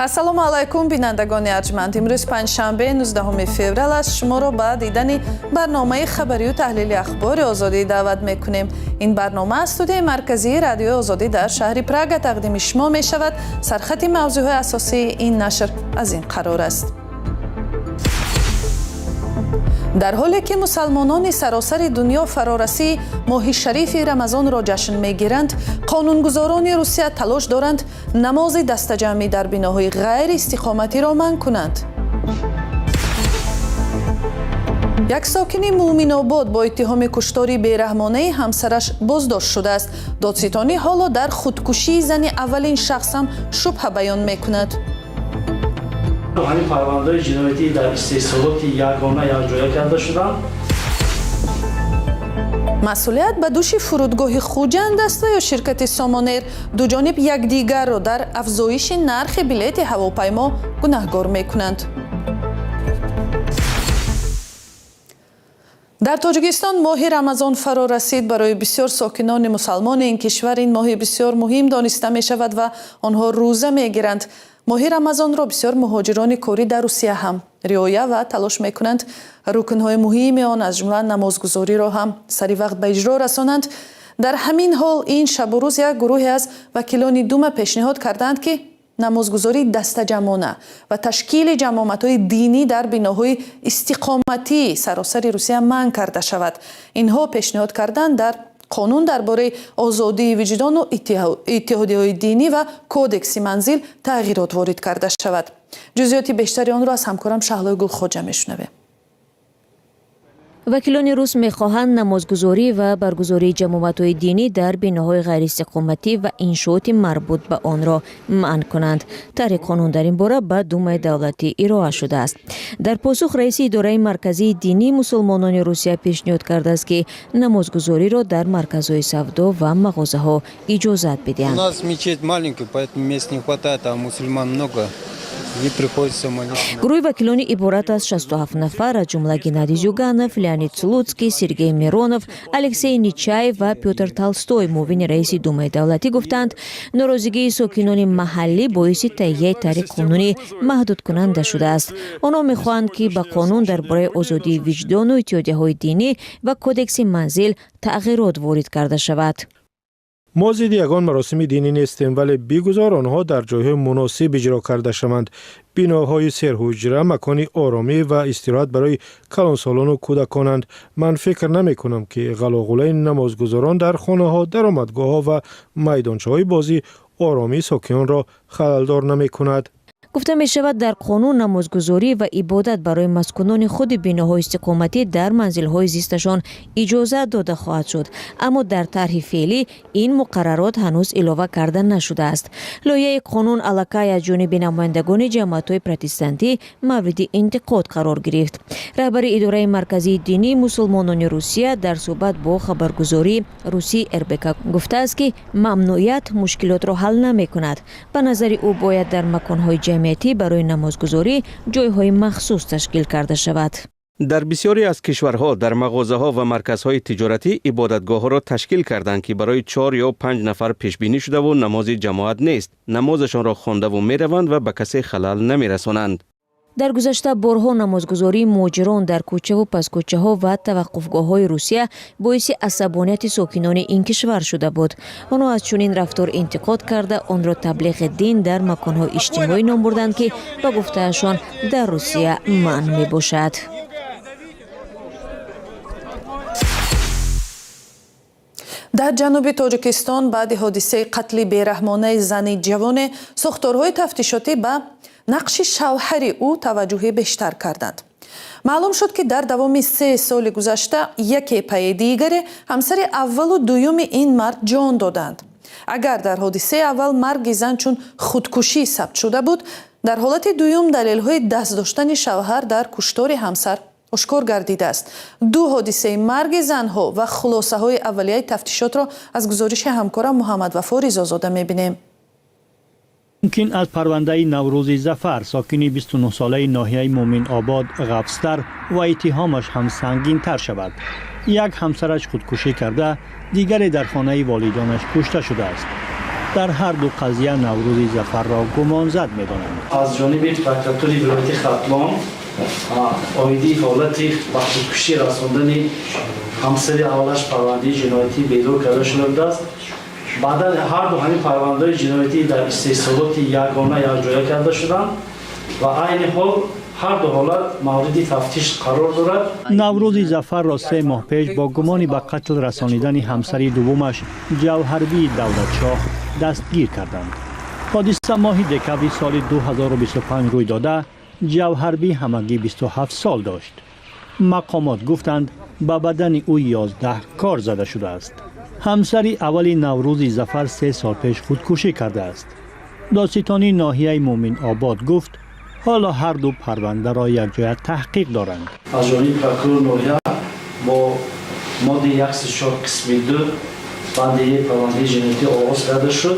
ассалому алайкум бинандагони арҷманд. имрӯз панҷшанбе 19 феврал аст. шуморо ба дидани барномаи хабарию таҳлили ахбори озодӣ даъват мекунем. ин барнома аз студияи марказии радиои озодӣ дар шаҳри Прага тақдими шумо мешавад. сархати мавзӯъҳои асосии ин нашр аз ин қарор аст. дар ҳоле ки мусалмонони саросари дунё фарорасии моҳи шарифи рамазонро ҷашн мегиранд, қонунгузорони Русия талош доранд намози дастаҷамъӣ дар биноҳои ғайриистиқоматиро манъ кунанд. як сокини муъминобод бо иттиҳоми куштори бераҳмонаи ҳамсараш боздошт шудааст. додситонӣ ҳоло дар худкушии зани аввалин шахс ҳам шубҳа баён мекунад. ҳамин парвандаҳои ҷиноятӣ дар истеҳсолоти ягона якҷоя карда шуданд. масъулият ба дӯши фурудгоҳи Хуҷанд аст ва ё ширкати Сомонер дуҷониб якдигарро дар афзоиши нархи билети ҳавопаймо гунаҳгор мекунанд. дар тоҷикистон моҳи рамазон фаро расид. барои бисёр сокинони мусалмони ин кишвар ин моҳи бисёр муҳим дониста мешавад ва онҳо рӯза мегиранд. моҳи рамазонро бисёр муҳоҷирони корӣ дар Русия ҳам риоя ва талош мекунанд рукнҳои муҳими он аз ҷумла намозгузориро ҳам сари вақт ба иҷро расонанд. дар ҳамин ҳол ин шабу рӯз як гурӯҳе аз вакилони дума пешниҳод карданд ки намозгузории дастаҷамона ва ташкили ҷамоатҳои динӣ дар биноҳои истиқоматии саросари Русия манъ карда шавад. инҳо пешниҳод карданд дар қонун дар бораи озодии виҷдону иттиҳодиҳои динӣ ва кодекси манзил тағйирот ворид карда шавад. ҷузъиёти бештари онро аз ҳамкорам Шаҳлои Гулхоҷа мешунавем. вакилони рус мехоҳанд намозгузорӣ ва баргузории ҷамоатҳои динӣ дар биноҳои ғайриистиқоматӣ ва иншооти марбут ба онро манъ кунанд. тарҳи қонун дар ин бора ба Думаи давлатӣ ироа шудааст. дар посух раиси идораи марказии динии мусулмонони Русия пешниҳод кардааст ки намозгузориро дар марказҳои савдо ва мағозаҳо иҷозат бидиҳанд. У нас мечеть маленькая, поэтому мест не хватает, а мусульман много. гурӯҳи вакилони иборат аз 67 нафар аз ҷумла Геннадий Зюганов, Леонид Слуцкий, Сергей Миронов, Алексей Нечаев ва Пётр Толстой муовини раиси Думаи давлатӣ гуфтанд, норозигии сокинони маҳаллӣ боиси таҳияи тарҳи қонунӣ маҳдудкунанда шудааст. онҳо мехоҳанд ки ба қонун дар бораи озодии виҷдону иттиҳодиҳои динӣ ва кодекси манзил тағйирот ворид карда шавад. мо зидди ягон маросими динӣ нестем, вале бигузор онҳо дар ҷойҳои муносиб иҷро карда шаванд. биноҳои серҳуҷра макони оромӣ ва истироҳат барои калонсолону кӯдаконанд. ман фикр намекунам ки ғалоғулаи намозгузорон дар хонаҳо, даромадгоҳҳо ва майдончаҳои бозӣ оромии сокинонро халалдор намекунад. гуфта мешавад дар қонун намозгузорӣ ва ибодат барои маскунони худи биноҳои истиқоматӣ дар манзилҳои зисташон иҷозат дода хоҳад шуд, аммо дар тарҳи феълӣ ин муқаррарот ҳанӯз илова карда нашудааст. лоиҳаи қонун аллакай аз ҷониби намояндагони ҷамоатҳои протестантӣ мавриди интиқод қарор гирифт. раҳбари идораи марказии динии мусулмонони Русия дар суҳбат бо хабаргузории русӣ РБК гуфтааст ки мамнуият мушкилотро ҳал намекунад. ба назари ӯ бояд дар маконҳои ҷамъиятӣ барои намозгузорӣ ҷойҳои махсус ташкил карда шавад. дар бисёре аз кишварҳо дар мағозаҳо ва марказҳои тиҷоратӣ ибодатгоҳҳоро ташкил карданд ки барои 4 ё 5 нафар пешбинӣ шудаву намози ҷамоат нест. намозашонро хондаву мераванд ва ба касе халал намерасонанд. дар гузашта борҳо намозгузории муҳоҷирон дар кӯчаву паскӯчаҳо ва таваққуфгоҳҳои Русия боиси асабонияти сокинони ин кишвар шуда буд. онҳо аз чунин рафтор интиқод карда онро таблиғи дин дар маконҳои иҷтимоӣ ном бурданд ки ба гуфтаашон дар Русия манъ мебошад. дар ҷануби Тоҷикистон баъди ҳодисаи қатли бераҳмонаи зани ҷавоне сохторҳои тафтишотӣ ба нақши шавҳари ӯ таваҷҷӯҳи бештар карданд. маълум шуд ки дар давоми 3 соли гузашта яке паи дигаре ҳамсари аввалу дуюми ин мард ҷон доданд. агар дар ҳодисаи аввал марги зан чун худкушӣ сабт шуда буд, дар ҳолати дуюм далелҳои даст доштани шавҳар дар куштори ҳамсар ошкор гардидааст. 2 ҳодисаи марги занҳо ва хулосаҳои аввалияи тафтишотро аз гузориши ҳамкорам Муҳаммад Вафо Ризозода мебинем. мумкин аз парвандаи Наврӯзи Зафар, сокини 29 солаи ноҳияи Муъминобод ғафстар ва иттиҳомаш ҳам сангинтар шавад. як ҳамсараш худкушӣ карда, дигаре дар хонаи волидонаш кушта шудааст. در هر دو قضیه نوروزی ظفر را گمانزد می‌دانند. از جانب پرکراتور ولایت ختلان آیدی حالت بخشکشی رساندن همسر اولش پرونده جنایتی بیدار کرده شده است. بعد هر دو همین پرونده جنایتی در استحصالات یگانه یکجا کرده شدند و عین حال هر دو حالت مورد تفتیش قرار دارد. نوروزی ظفر را 3 ماه پیش با گمانی به قتل رسانیدن همسری دومش جوهربی دولتشاه دستگیر کردند. حادثه ماه دکبر سال 2025 روی داده. جوهربی همگی 27 سال داشت. مقامات گفتند به بدن او 11 کار زده شده است. همسری اولی نوروزی ظفر 3 سال پیش خودکشی کرده است. دادستانی ناحیه مومن آباد گفت حالا هر دو پرونده را یک جای تحقیق دارند. از جانب پرکراتور ناحیه با ماده 134 قسم 2 بند پرونده جنایتی آغاز کرده شد.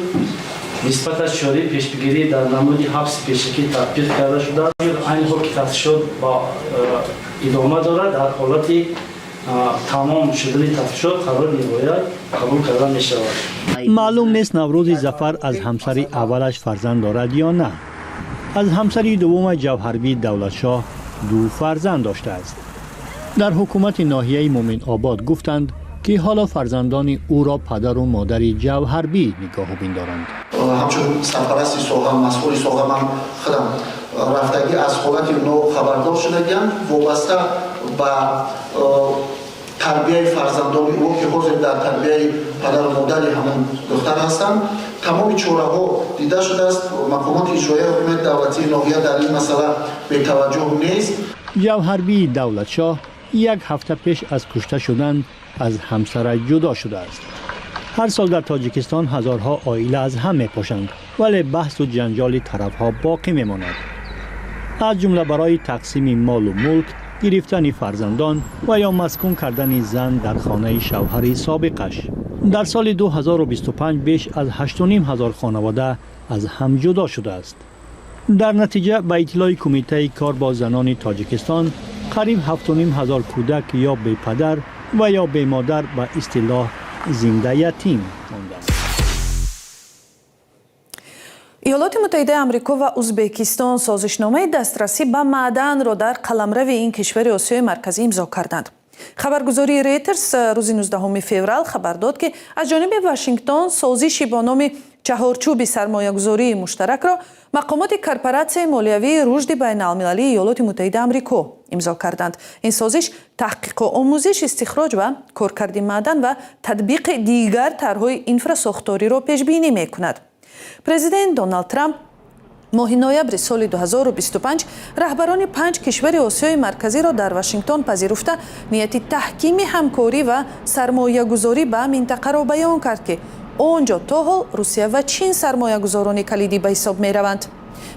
نسبت از چاره پیشگیری در نمود حبس پیشگی تطبیق کرده شده است. این حال که تفتیشات با ادامه دارد. در حالت تمام شدن تفتیشات قرار نهایت قبول کرده می شود. معلوم نیست نوروزی ظفر از همسری اولش فرزند دارد یا نه. از همسری دوم جوهربی دولتشاه 2 فرزند داشته است. در حکومت ناحیه مومن آباد گفتند که حالا فرزندان او را پدر و مادر جوهربی نگاهبین دارند. همچون سرپرستی سوغم مسئول سوغم هم خودم رفتگی از حالت نو خبردار شدگیم وابسته به تربیه فرزندان او که حاضر در تربیه پدر و مادر همون دختر هستند. تمام چاره ها دیده شده است. مقامات اجرایی حکومت دولتی ناحیه در این مسئله به توجه نیست. جوهربی دولتشاه 1 هفته پیش از کشته شدن از همسر جدا شده است. هر سال در تاجیکستان هزارها عائله از هم می‌پاشند ولی بحث و جنجال طرفها باقی میماند. از جمله برای تقسیم مال و ملک، گرفتن فرزندان و یا مسکون کردن زن در خانه شوهر سابقش. در سال 2025 بیش از 8,500 خانواده از هم جدا شده است. در نتیجه به اطلاع کمیته کار با زنان تاجیکستان قریب 7,500 کودک یا بی پدر و یا بی مادر به اصطلاح زنده یتیم ماندند. ایالات متحده آمریکا و ازبکستان سازشنامه دسترسی به معدن را در قلمرو این کشور آسیای مرکزی امضا کردند. خبرگزاری ریترز روز 19 فوریه خبر داد که از جانب واشنگتن سازشی با نام چهارچوب سرمایه‌گذاری مشترک را مقامات کورپوراسیون مالیوی رشد بین‌المللی ایالات متحده آمریکا امضا کردند. این سازش تحقیق و آموزش، استخراج و کارکرد معدن و تطبیق دیگر طرح‌های اینفراساختاری را پیش بینی می‌کند. پرزیدنت دونالد ترامپ ماه نوامبر سال 2025 رهبران 5 کشور آسیای مرکزی را در واشنگتن پذیرفته نیت تحکیم همکاری و سرمایه‌گذاری به منطقه را بیان کرد که آنجا تا حال روسیه و چین سرمایه‌گذاران کلیدی به حساب می‌روند.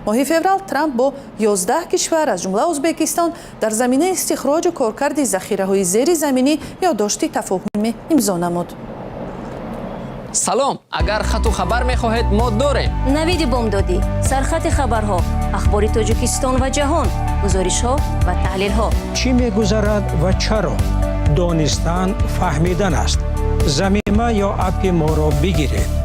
ماه فوریه ترامپ با 11 کشور از جمله ازبکستان در زمینه استخراج و کارکرد ذخیره‌های زیرزمینی یادداشت تفاهمی امضا نمود. سلام، اگر خط و خبر می‌خواهید ما داریم. نوید بامدادی، سرخط خبرها، اخبار تاجیکستان و جهان، گزارش‌ها و تحلیل‌ها. چی می‌گذرد و چرا؟ دانستن فهمیدن است. زمینه یا اپ ما را بگیرید.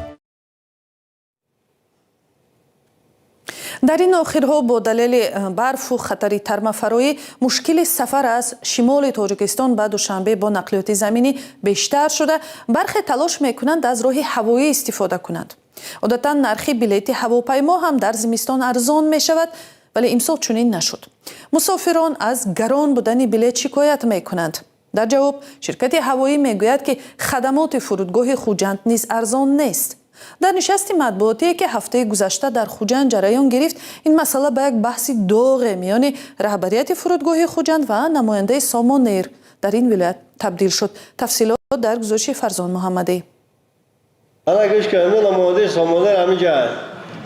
در این آخرها با دلیل برف و خطر ترمه‌فرایی مشکل سفر از شمال تاجیکستان به دوشنبه با نقلیات زمینی بیشتر شده. برخی تلاش میکنند از راه هوایی استفاده کنند. عادتا نرخ بلیط هواپیما هم در زمستان ارزان می شود ولی امسال چنین نشد. مسافران از گران بودن بلیط شکایت میکنند. در جواب شرکت هوایی میگوید که خدمات فرودگاه خوجند نیز ارزان نیست. در نشست مطبوعاتی که هفته گذشته در خوجند جریان گرفت این مسئله به یک بحث داغ میان رهبریت فرودگاه خوجند و نماینده سامان ایر در این ولایت تبدیل شد. تفصیلات در گزارش فرزان محمدی. گوش کنید نماینده سامان ایر همینجا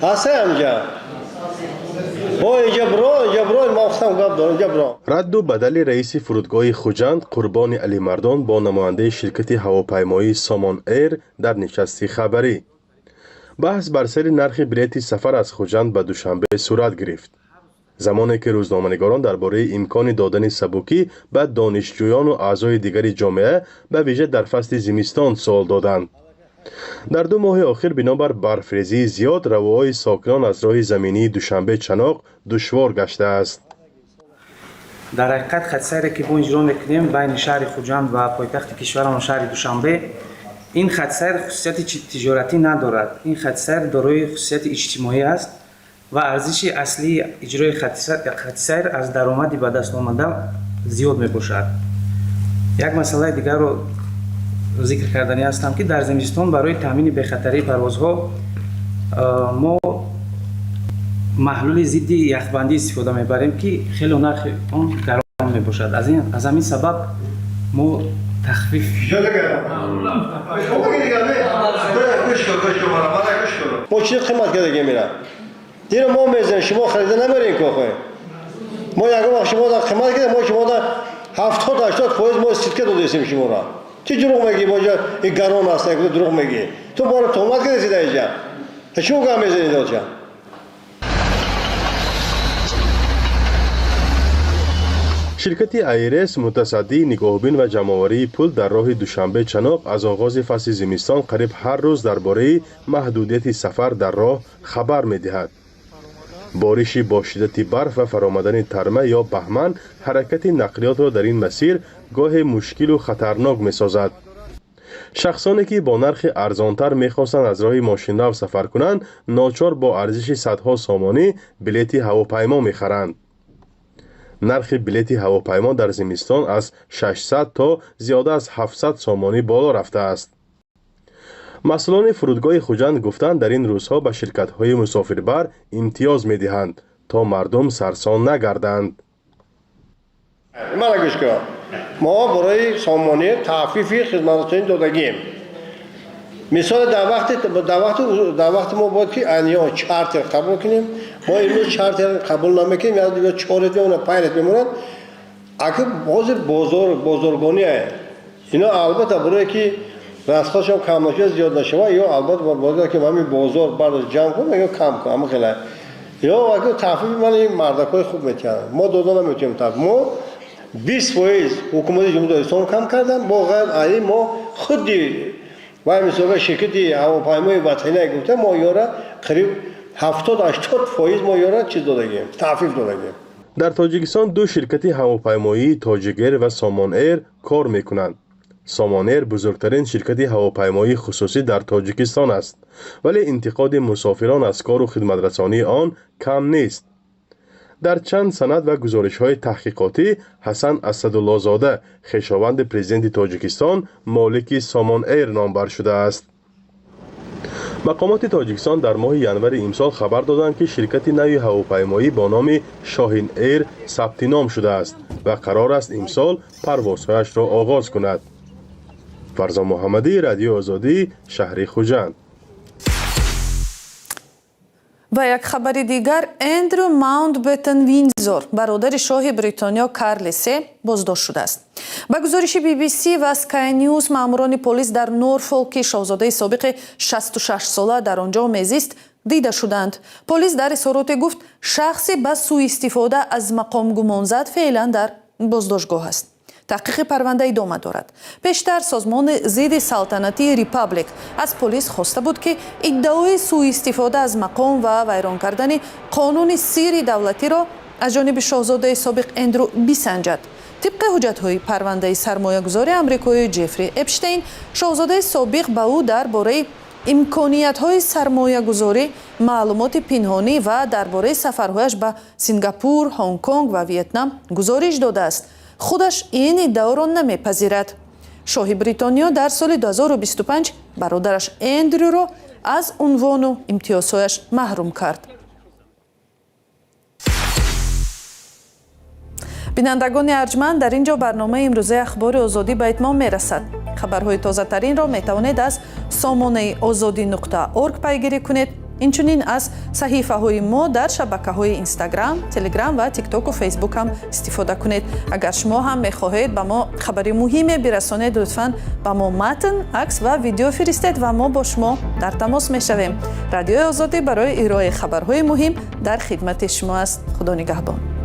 هست همینجا. رد و بدل رئیس فرودگاه خوجند قربان علی مردان با نماینده شرکت هواپیمایی سامان ایر در نشست خبری. بحث بر سر نرخ بلیط سفر از خوجند به دوشنبه صورت گرفت. زمانی که روزنامه‌نگاران درباره امکان دادن سبوکی به دانشجویان و اعضای دیگر جامعه به ویژه در فصل زمستان سوال دادند. در 2 ماه آخر بنابر برفریزی زیاد رواهای ساکنان از راه زمینی دوشنبه چناق دشوار گشته است. در حقیقت خط سیری که ما اجرا میکنیم بین شهر خوجند و پایتخت کشورمان شهر دوشنبه، این خط سیر خصوصیت تجارتی ندارد. این خط سیر دارای خصوصیت اجتماعی است و ارزش اصلی اجرای خط سیر از درآمدی به دست آمده زیاد میباشد. یک مسئله دیگر رو ذکر کردنی هستم که در زمستان برای تامین بخطری پروازها ما محلول ضد یخبندی استفاده میبریم که خیلی نرخ آن گران میباشد. از همین سبب ما تخفیف ما چی قیمت کرده میرم دیر ما میزنیم شما خریده نمیرین که ما یک وقت شما در قیمت کرده ما شما در 70-80% ما سیتکه دادیم شما را چی دروغ میگی باجا این گران است یک دروغ میگی تو بارو تهمت کرده سیده اینجا چی گام میزنید آجا شرکت ایرس متصدی نگاهبین و جمع‌آوری پول در راه دوشنبه چناق از آغاز فصل زمستان قریب هر روز درباره محدودیت سفر در راه خبر می‌دهد. بارشی با شدت برف و فرآمدن ترمه یا بهمن حرکت نقلیات را در این مسیر گاه مشکل و خطرناک می‌سازد. شخصانی که با نرخ ارزانتر می‌خواستند از راه ماشین‌رو سفر کنند، ناچار با ارزش صدها سامانی بلیط هواپیما می‌خرند. نرخ بلیط هواپیما در زمستان از 600 تا زیاده از 700 سامانی بالا رفته است. مسئولان فرودگاه خوجند گفتند در این روزها به شرکت‌های مسافربر امتیاز می‌دهند تا مردم سرسان نگردند. ما برای سامانی تخفیفی خدمتگزاران دادگیم. مثال در وقت ما باید که انیا چارتر قبول کنیم ما امروز چارتر قبول نمیکنیم یا دیگه 4 میمونن 5 میمونن اگه بزرگانی اینا البته برای که رستاش هم کم نشه زیاد نشه یا البته باید که همین بازار برداشت جمع کنم یا کم کنم خیلی یا اگه تخفیف من این مردکای خوب میکنن ما دادن نمیتونیم تخفیف ما 20% حکومت جمهوری اسلامی کم کردن واقعا ما خودی و مثلا شرکتی هواپیمای وطنی گفته ما یارا قریب 70-80% ما یارا چیز دادگیم تخفیف دادگیم. در تاجیکستان 2 شرکت هواپیمایی تاجیک و سامان ایر کار میکنند. سامان ایر بزرگترین شرکت هواپیمایی خصوصی در تاجیکستان است ولی انتقاد مسافران از کار و خدمترسانی آن کم نیست. در چند سند و گزارش‌های تحقیقاتی حسن اسدالله زاده خویشاوند پرزیدنت تاجیکستان مالک سامان ایر نامبر شده است. مقامات تاجیکستان در ماه ینور امسال خبر دادند که شرکت نوی هواپیمایی با نام شاهین ایر ثبت نام شده است و قرار است امسال پروازهایش را آغاز کند. فرزان محمدی، رادیو آزادی، شهر خوجند. و یک خبر دیگر اندرو ماونتبتن وینزور برادر شاه بریتانیا کارل سه بازداشت شده است. با گزارش BBC و اسکای نیوز ماموران پلیس در نورفولک شاهزاده سابق 66 ساله در آنجا میزیست دیده شدند. پلیس در اظهارات گفت شخصی با سوء استفاده از مقام گمانزد فعلا در بازداشتگاه است. تحقیق پرونده ادامه دارد. پیشتر سازمان ضد سلطنتی ریپابلیک از پلیس خواسته بود که ادعای سوء استفاده از مقام و ویران کردن قانون سری دولتی را از جانب شاهزاده سابق اندرو بسنجد. طبق حجت‌های پرونده سرمایه‌گذار آمریکایی جفری اپشتین، شاهزاده سابق به او درباره امکانیت‌های سرمایه‌گذاری معلومات پنهانی و درباره سفرهایش به سنگاپور، هنگ کنگ و ویتنام گزارش داده است. خودش این ادعا را نمیپذیرد. شاه بریتانیا در سال 2025 برادرش اندرو را از عنوان و امتیازهایش محروم کرد. بینندگان ارجمند، در اینجا برنامه امروزه اخبار آزادی به اتمام میرسد. خبرهای تازه ترین را میتوانید از سامانه azadi.org پیگیری کنید. اینچنین از صحیفه های ما در شبکه های اینستاگرام، تلگرام و تیک تاک و فیسبوک هم استفاده کنید. اگر شما هم میخواهید به ما خبری مهمی برسانید، لطفاً به ما متن، عکس و ویدیو فرستید و ما با شما در تماس میشویم. رادیو آزادی برای ارائه خبرهای مهم در خدمت شما است. خدا نگهبان.